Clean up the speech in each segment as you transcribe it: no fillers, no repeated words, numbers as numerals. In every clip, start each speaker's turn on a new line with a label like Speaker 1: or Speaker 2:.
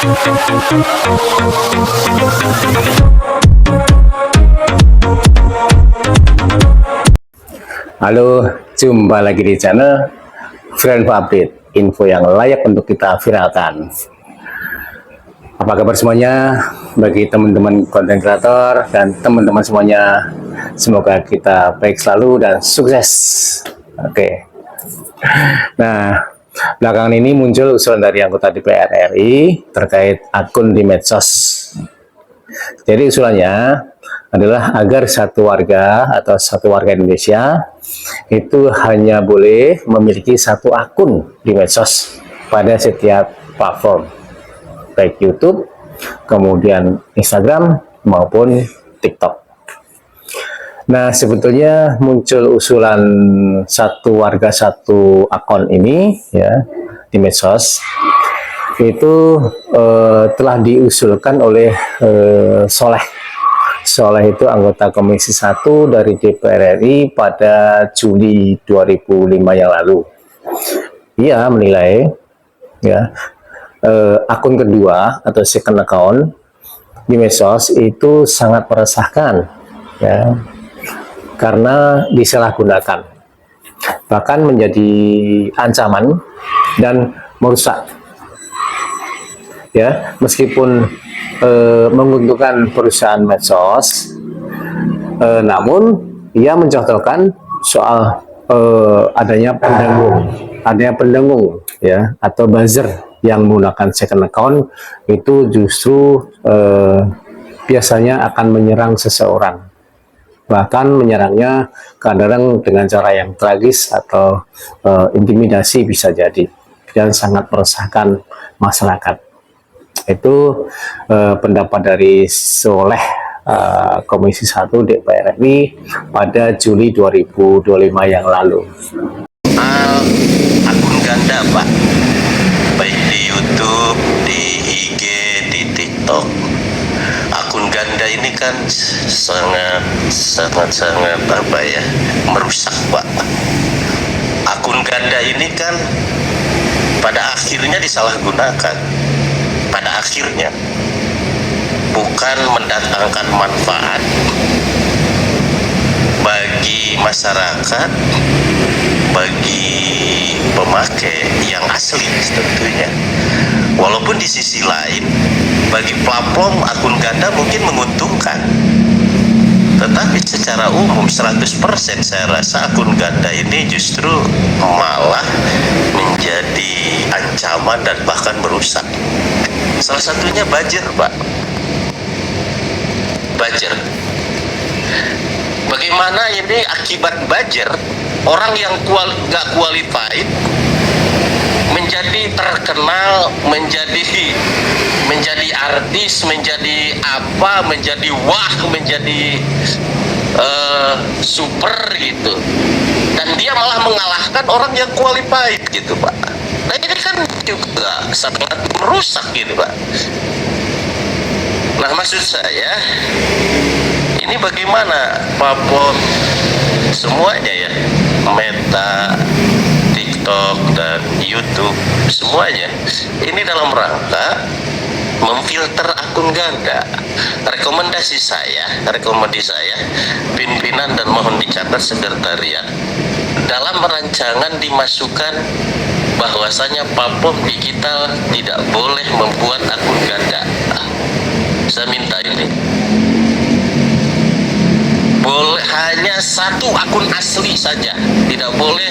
Speaker 1: Halo, jumpa lagi di channel Viral Update, info yang layak untuk kita viralkan. Apa kabar semuanya bagi teman-teman konten kreator dan teman-teman semuanya? Semoga kita baik selalu dan sukses. Oke. Nah, belakangan ini muncul usulan dari anggota DPR RI terkait akun di medsos. Jadi usulannya adalah agar satu warga atau satu warga Indonesia itu hanya boleh memiliki satu akun di medsos pada setiap platform, baik YouTube, kemudian Instagram maupun TikTok. Nah, sebetulnya muncul usulan satu warga satu akun ini ya di medsos itu telah diusulkan oleh Soleh itu anggota Komisi 1 dari DPR RI pada Juli 2005 yang lalu. Ia menilai ya akun kedua atau second account di medsos itu sangat meresahkan ya, karena disalahgunakan, bahkan menjadi ancaman dan merusak ya, meskipun menguntungkan perusahaan medsos, namun ia mencontohkan soal adanya pendengung ya atau buzzer yang menggunakan second account itu justru biasanya akan menyerang seseorang, bahkan menyerangnya kadang dengan cara yang tragis atau intimidasi bisa jadi, dan sangat meresahkan masyarakat. Itu pendapat dari Soleh Komisi 1 DPR RI pada Juli 2025 yang lalu.
Speaker 2: Akun ganda Pak, baik di YouTube, di IG, di TikTok. Akun ganda ini kan sangat apa ya, merusak Pak. Akun ganda ini kan pada akhirnya disalahgunakan, pada akhirnya bukan mendatangkan manfaat bagi masyarakat, bagi pemakai yang asli tentunya. Walaupun di sisi lain bagi platform akun ganda mungkin menguntungkan, tetapi secara umum 100% saya rasa akun ganda ini justru malah menjadi ancaman dan bahkan merusak. Salah satunya buzzer Pak, buzzer. Bagaimana ini akibat buzzer, orang yang nggak qualified menjadi terkenal, menjadi artis, menjadi apa, menjadi wah, menjadi super gitu, dan dia malah mengalahkan orang yang qualified gitu Pak. Nah ini kan juga sangat merusak gitu Pak. Nah maksud saya ini bagaimana platform semuanya ya, Meta, TikTok dan YouTube semuanya ini dalam rangka memfilter akun ganda. Rekomendasi saya pimpinan dan mohon dicatat sekretariat, dalam rancangan dimasukkan bahwasanya platform digital tidak boleh membuat akun ganda. Saya minta ini boleh hanya satu akun asli saja, tidak boleh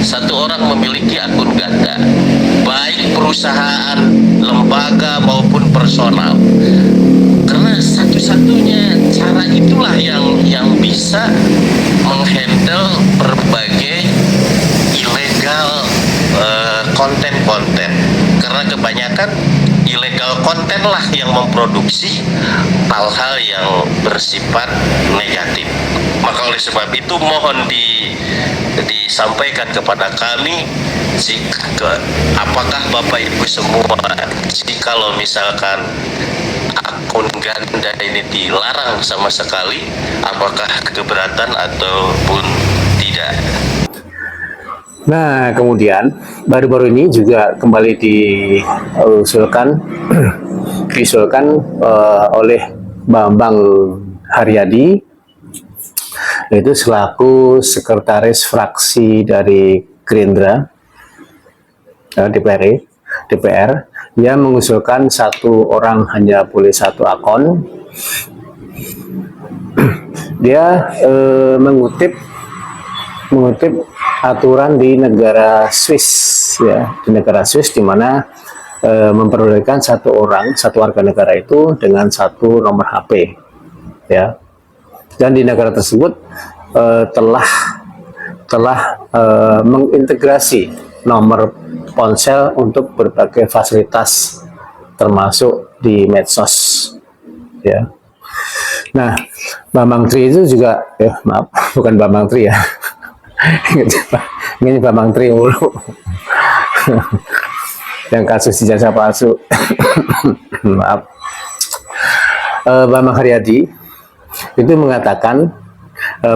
Speaker 2: satu orang memiliki akun ganda, baik perusahaan, lembaga maupun personal, karena satu-satunya cara itulah yang bisa menghandle berbagai ilegal konten-konten, karena kebanyakan illegal konten lah yang memproduksi hal-hal yang bersifat negatif. Maka oleh sebab itu mohon disampaikan kepada kami, apakah Bapak Ibu semua, kalau misalkan akun ganda ini dilarang sama sekali, apakah keberatan ataupun tidak?
Speaker 1: Nah, kemudian baru-baru ini juga kembali diusulkan diusulkan oleh Bambang Haryadi, yaitu selaku sekretaris fraksi dari Gerindra DPR. Dia mengusulkan satu orang hanya boleh satu akun. Dia mengutip aturan di negara Swiss, ya, di negara Swiss, di mana memperbolehkan satu warga negara itu dengan satu nomor HP, ya. Dan di negara tersebut telah mengintegrasi nomor ponsel untuk berbagai fasilitas termasuk di medsos, ya. Nah, Bambang Tri itu juga, maaf, bukan Bambang Tri ya, ini Bambang Tri mulu, yang kasus ijazah palsu, maaf. Bambang Haryadi itu mengatakan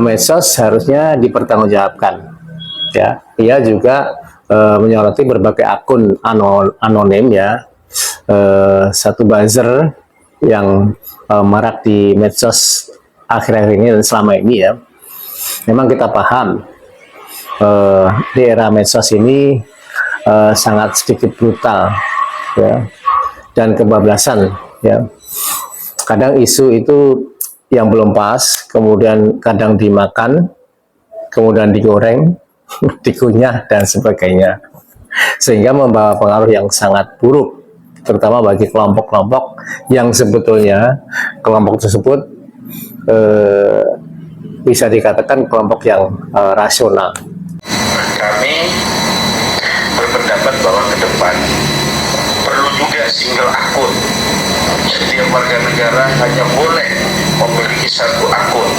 Speaker 1: medsos harusnya dipertanggungjawabkan, ya. Ia juga menyoroti berbagai akun anonim, ya, satu buzzer yang marak di medsos akhir-akhir ini dan selama ini, ya. Memang kita paham di era medsos ini sangat sedikit brutal, ya, dan kebablasan, ya. Kadang isu itu yang belum pas, kemudian kadang dimakan, kemudian digoreng, dikunyah, dan sebagainya, sehingga membawa pengaruh yang sangat buruk, terutama bagi kelompok-kelompok yang sebetulnya kelompok tersebut bisa dikatakan kelompok yang rasional.
Speaker 2: Kami berpendapat bahwa ke depan perlu juga single akun. Setiap warga negara hanya boleh memiliki satu akun.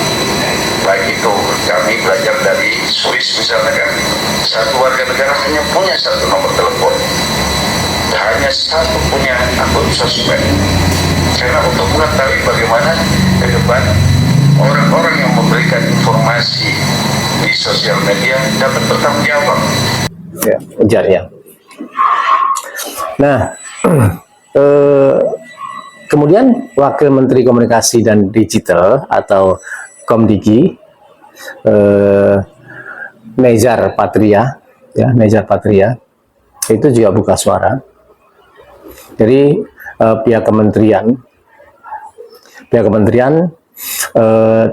Speaker 2: Baik itu kami belajar dari Swiss misalnya, kan, satu warga negara hanya punya satu nomor telepon, hanya satu punya akun sosmed. Karena untuk mengetahui bagaimana ke depan orang-orang yang memberikan informasi di sosial media dapat bertanggung jawab.
Speaker 1: Ya, ujarnya. Nah, kemudian Wakil Menteri Komunikasi dan Digital atau Komdigi, Nezar Patria, ya, Nezar Patria itu juga buka suara. Jadi pihak kementerian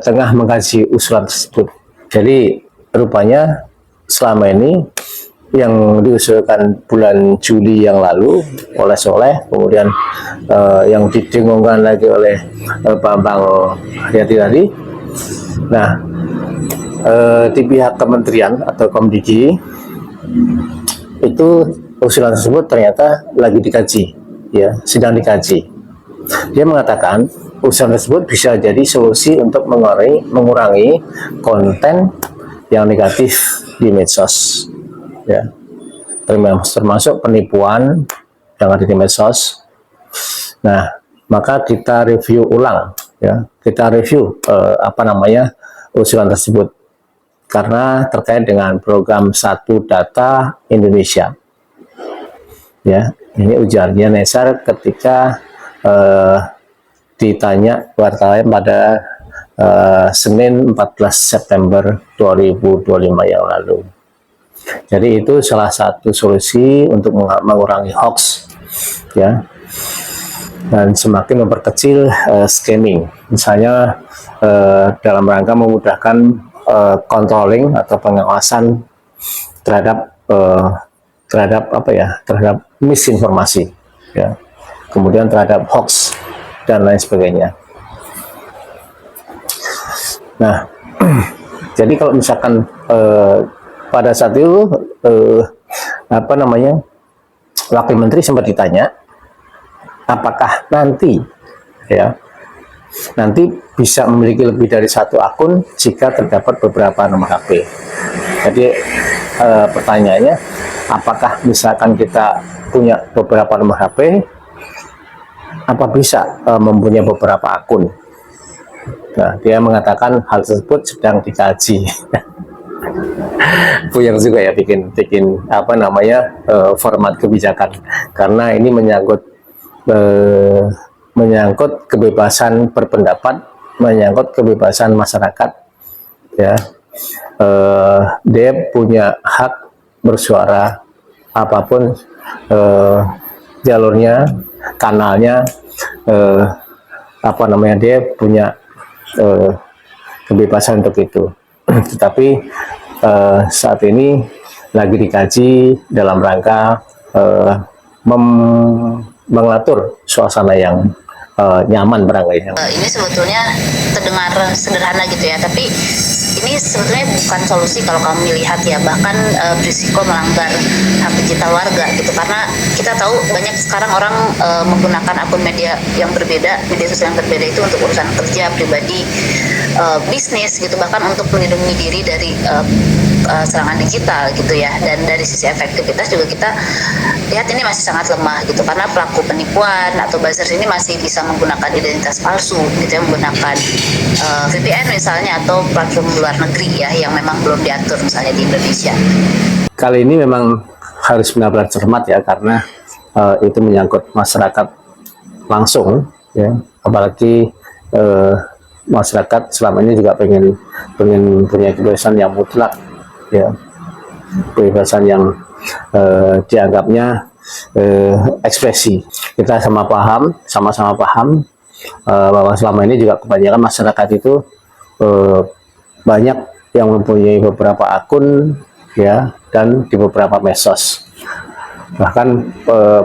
Speaker 1: tengah mengkaji usulan tersebut. Jadi rupanya selama ini yang diusulkan bulan Juli yang lalu oleh Soleh, kemudian yang didengungkan lagi oleh Bambang Haryadi tadi. Nah, di pihak kementerian atau Komdigi itu usulan tersebut ternyata lagi dikaji, ya, sedang dikaji. Dia mengatakan usulan tersebut bisa jadi solusi untuk mengurangi konten yang negatif di medsos, ya, termasuk penipuan yang ada di medsos. Nah, maka kita review ulang, ya, usulan tersebut karena terkait dengan program Satu Data Indonesia, ya. Ini ujarnya Nezar ketika ditanya wartawan pada Senin 14 September 2025 yang lalu. Jadi itu salah satu solusi untuk mengurangi hoax, ya, dan semakin memperkecil scamming. Misalnya dalam rangka memudahkan controlling atau pengawasan terhadap misinformasi, ya, kemudian terhadap hoax dan lain sebagainya. Nah, jadi kalau misalkan pada saat itu Wakil Menteri sempat ditanya apakah nanti bisa memiliki lebih dari satu akun jika terdapat beberapa nomor HP. Jadi pertanyaannya, apakah misalkan kita punya beberapa nomor HP, apa bisa mempunyai beberapa akun? Nah, dia mengatakan hal tersebut sedang dikaji. Puyeng juga ya bikin format kebijakan, karena ini menyangkut menyangkut kebebasan berpendapat, menyangkut kebebasan masyarakat, ya. Dia punya hak bersuara apapun jalurnya, kanalnya, dia punya kebebasan untuk itu. Tetapi saat ini lagi dikaji dalam rangka mengatur suasana yang nyaman barangkali.
Speaker 3: Ini sebetulnya terdengar sederhana gitu ya, tapi ini sebetulnya bukan solusi kalau kamu lihat ya, bahkan berisiko melanggar hak digital warga gitu, karena kita tahu banyak sekarang orang menggunakan akun media yang berbeda, media sosial yang berbeda itu untuk urusan kerja, pribadi, bisnis gitu, bahkan untuk melindungi diri dari serangan digital gitu ya. Dan dari sisi efektivitas juga kita lihat ini masih sangat lemah gitu, karena pelaku penipuan atau buzzer ini masih bisa menggunakan identitas palsu gitu ya, menggunakan VPN misalnya atau platform luar negeri ya yang memang belum diatur misalnya di Indonesia.
Speaker 1: Kali ini memang harus benar-benar cermat ya, karena itu menyangkut masyarakat langsung ya, apalagi masyarakat selama ini juga pengen punya kebebasan yang mutlak ya, kebebasan yang dianggapnya ekspresi. Kita sama-sama paham bahwa selama ini juga kebanyakan masyarakat itu banyak yang mempunyai beberapa akun ya, dan di beberapa medsos. Bahkan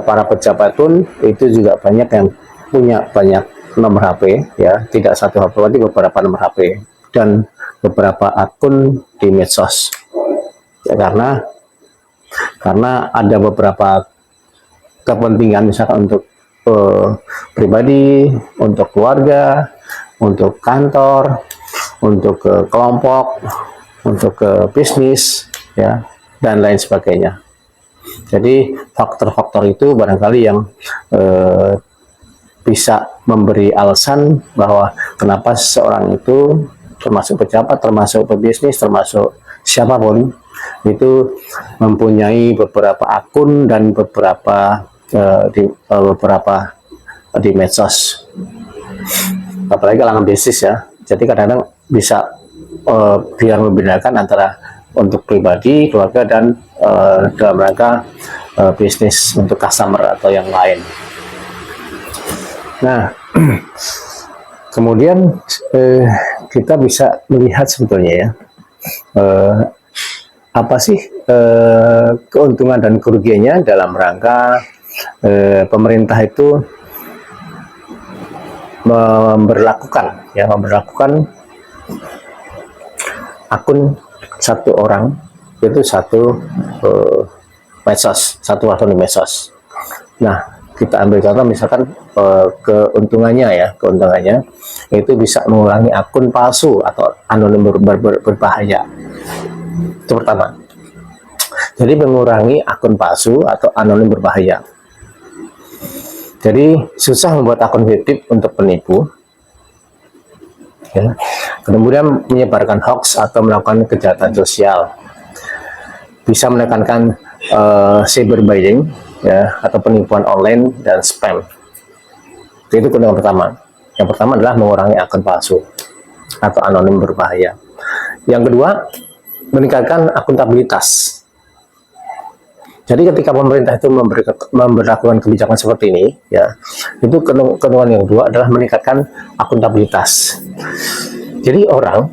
Speaker 1: para pejabat pun itu juga banyak yang punya banyak nomor HP ya, tidak satu HP, tapi beberapa nomor HP dan beberapa akun di medsos ya, karena ada beberapa kepentingan misalkan untuk pribadi, untuk keluarga, untuk kantor, untuk kelompok, untuk bisnis ya, dan lain sebagainya. Jadi faktor-faktor itu barangkali yang bisa memberi alasan bahwa kenapa seseorang itu, termasuk pejabat, termasuk pebisnis, termasuk siapapun itu mempunyai beberapa akun dan beberapa di medsos, apalagi kalangan bisnis ya. Jadi kadang-kadang bisa biar membedakan antara untuk pribadi, keluarga, dan dalam rangka bisnis untuk customer atau yang lain. Nah, kemudian kita bisa melihat sebetulnya ya, apa sih keuntungan dan kerugiannya dalam rangka pemerintah itu memberlakukan akun satu orang itu satu medsos, satu akun di medsos. Nah, kita ambil contoh misalkan keuntungannya itu bisa mengurangi akun palsu atau anonim berbahaya. Itu pertama. Jadi mengurangi akun palsu atau anonim berbahaya. Jadi susah membuat akun fiktif untuk penipu ya. Kemudian menyebarkan hoax atau melakukan kejahatan sosial, bisa menekankan cyberbullying ya, atau penipuan online dan spam. Itu keuntungan pertama. Yang pertama adalah mengurangi akun palsu atau anonim berbahaya. Yang kedua, meningkatkan akuntabilitas. Jadi ketika pemerintah itu memberlakukan kebijakan seperti ini ya, itu keuntungan yang kedua adalah meningkatkan akuntabilitas. Jadi orang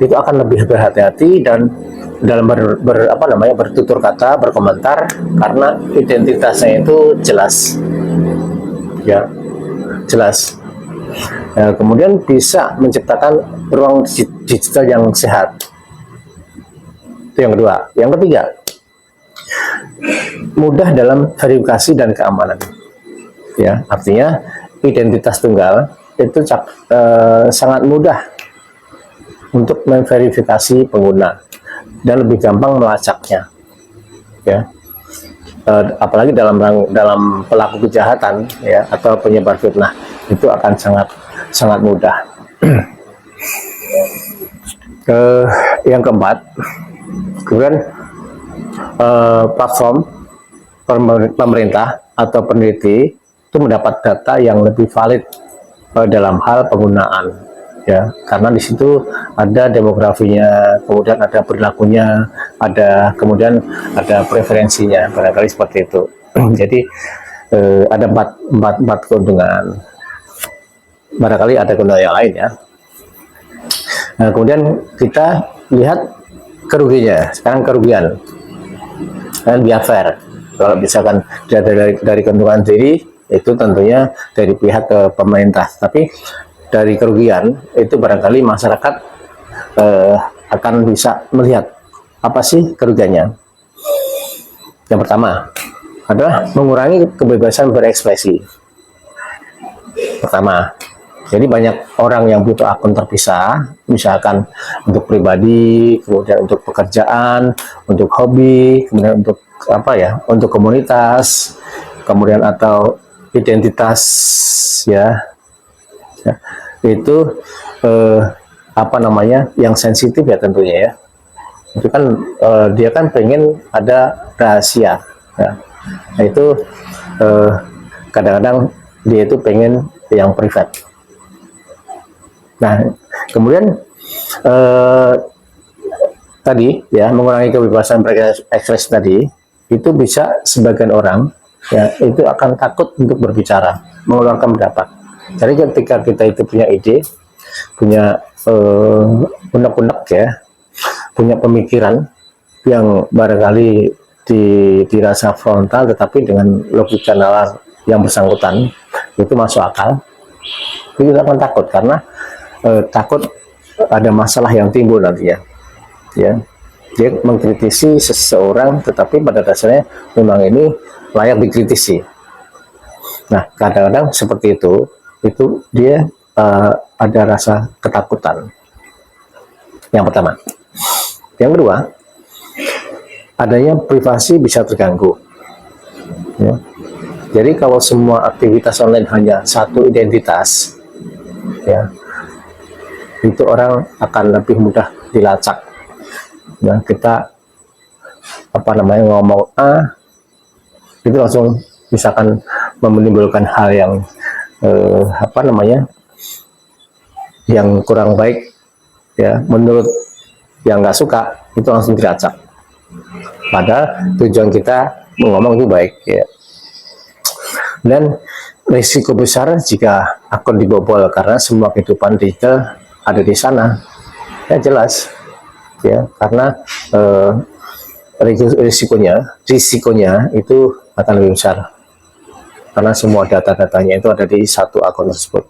Speaker 1: itu akan lebih berhati-hati dan dalam bertutur kata, berkomentar, karena identitasnya itu jelas ya, jelas. Kemudian bisa menciptakan ruang digital yang sehat. Itu yang kedua. Yang ketiga, mudah dalam verifikasi dan keamanan ya, artinya identitas tunggal itu sangat mudah untuk memverifikasi pengguna dan lebih gampang melacaknya ya, apalagi dalam pelaku kejahatan ya atau penyebar fitnah, itu akan sangat mudah. Yang keempat, kemudian platform pemerintah atau peneliti itu mendapat data yang lebih valid dalam hal penggunaan, ya, karena di situ ada demografinya, kemudian ada perilakunya, kemudian ada preferensinya, barangkali seperti itu. Jadi ada empat keuntungan, barangkali ada keuntungan yang lain, ya. Nah, kemudian kita lihat kerugiannya. Sekarang kerugian, dan biar fair. Kalau misalkan dari keuntungan sendiri, itu tentunya dari pihak ke pemerintah. Tapi dari kerugian itu barangkali masyarakat akan bisa melihat apa sih kerugiannya. Yang pertama adalah mengurangi kebebasan berekspresi. Pertama, jadi banyak orang yang butuh akun terpisah, misalkan untuk pribadi, kemudian untuk pekerjaan, untuk hobi, kemudian untuk untuk komunitas, kemudian atau identitas, ya itu yang sensitif, ya tentunya, ya. Itu kan dia kan pengen ada rahasia, ya. Nah, itu kadang-kadang dia itu pengen yang privat. Nah, kemudian tadi, ya, mengurangi kebebasan berekspresi tadi, itu bisa sebagian orang, ya, itu akan takut untuk berbicara, mengeluarkan pendapat. Jadi ketika kita itu punya ide, punya unek-unek, ya, punya pemikiran yang barangkali dirasa frontal, tetapi dengan logika nalar yang bersangkutan itu masuk akal, itu kita akan takut karena takut ada masalah yang timbul nantinya, ya. Dia mengkritisi seseorang, tetapi pada dasarnya memang ini layak dikritisi. Nah, kadang-kadang seperti itu dia ada rasa ketakutan. Yang pertama. Yang kedua, adanya privasi bisa terganggu, ya. Jadi kalau semua aktivitas online hanya satu identitas, ya, itu orang akan lebih mudah dilacak. Nah, kita ngomong A, itu langsung misalkan menimbulkan hal yang yang kurang baik, ya, menurut yang nggak suka, itu langsung dilacak. Padahal tujuan kita ngomong itu baik, ya. Dan risiko besar jika akun dibobol karena semua kehidupan digital ada di sana, ya jelas, ya, karena risikonya itu akan lebih besar karena semua data-datanya itu ada di satu akun tersebut.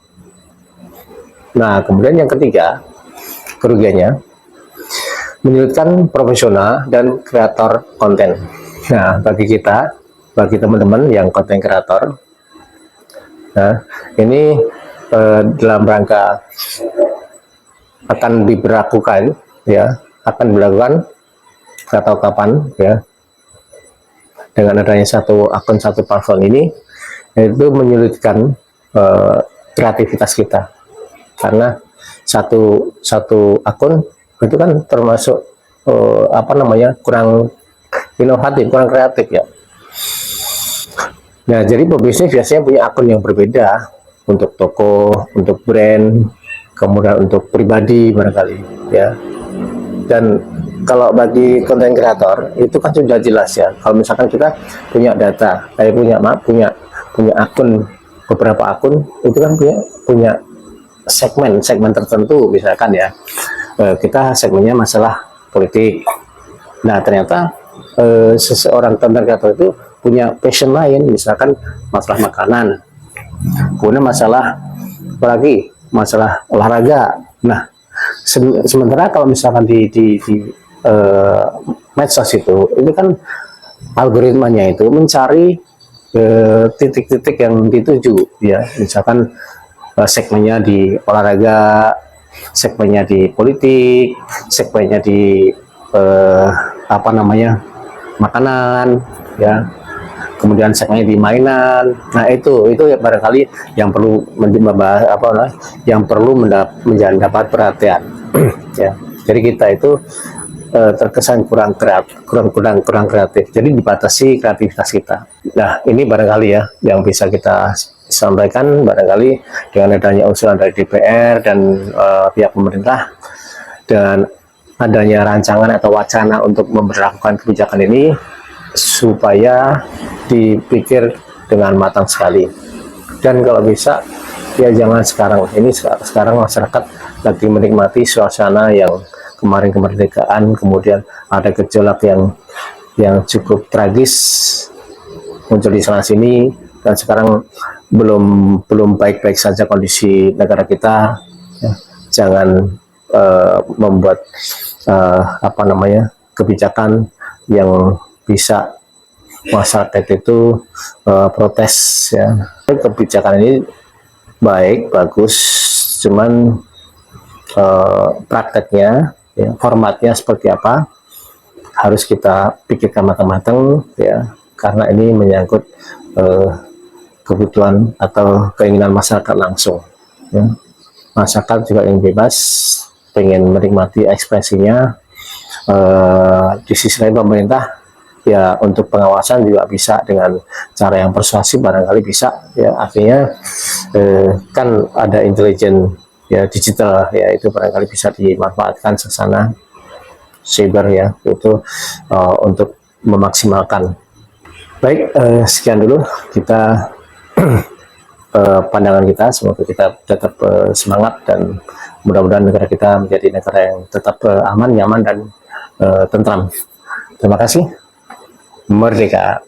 Speaker 1: Nah, kemudian yang ketiga, kerugiannya menyulitkan profesional dan kreator konten. Nah, bagi teman-teman yang konten kreator, nah, ini dalam rangka akan diberlakukan, ya, akan dilakukan atau kapan, ya, dengan adanya satu akun satu platform ini, itu menyulitkan kreativitas kita karena satu akun itu kan termasuk kurang inovatif, kurang kreatif, ya. Nah, jadi pebisnis biasanya punya akun yang berbeda untuk toko, untuk brand, kemudian untuk pribadi barangkali, ya. Dan kalau bagi konten kreator itu kan sudah jelas, ya. Kalau misalkan kita punya data, punya akun, beberapa akun, itu kan punya segmen tertentu, misalkan, ya, kita segmennya masalah politik. Nah, ternyata seseorang konten kreator itu punya passion lain, misalkan masalah makanan, kemudian masalah apalagi masalah olahraga. Nah, sementara kalau misalkan di medsos itu kan algoritmanya itu mencari titik-titik yang dituju, ya, misalkan segmennya di olahraga, segmennya di politik, segmennya di makanan, ya, kemudian segmennya di mainan. Nah, itu ya barangkali yang perlu mendapat perhatian. Ya, jadi kita itu terkesan kurang kreatif. Jadi dibatasi kreativitas kita. Nah, ini barangkali ya yang bisa kita sampaikan, barangkali dengan adanya usulan dari DPR dan pihak pemerintah, dengan adanya rancangan atau wacana untuk memberlakukan kebijakan ini, supaya dipikir dengan matang sekali. Dan kalau bisa ya jangan sekarang. Ini sekarang masyarakat lagi menikmati suasana yang kemarin kemerdekaan, kemudian ada gejolak yang cukup tragis muncul di sana sini, dan sekarang belum baik-baik saja kondisi negara kita. Ya, jangan membuat kebijakan yang bisa masyarakat itu protes ya. Kebijakan ini baik, bagus, cuman prakteknya ya, formatnya seperti apa harus kita pikirkan matang-matang ya, karena ini menyangkut kebutuhan atau keinginan masyarakat langsung ya. Masyarakat juga yang bebas, pengen menikmati ekspresinya. Di sisi lain pemerintah ya untuk pengawasan juga bisa dengan cara yang persuasif, barangkali bisa ya, artinya kan ada intelijen ya digital ya, itu barangkali bisa dimanfaatkan sesana cyber ya, itu untuk memaksimalkan. Baik, sekian dulu kita pandangan kita. Semoga kita tetap semangat dan mudah-mudahan negara kita menjadi negara yang tetap aman, nyaman, dan tentram. Terima kasih. Merdeka.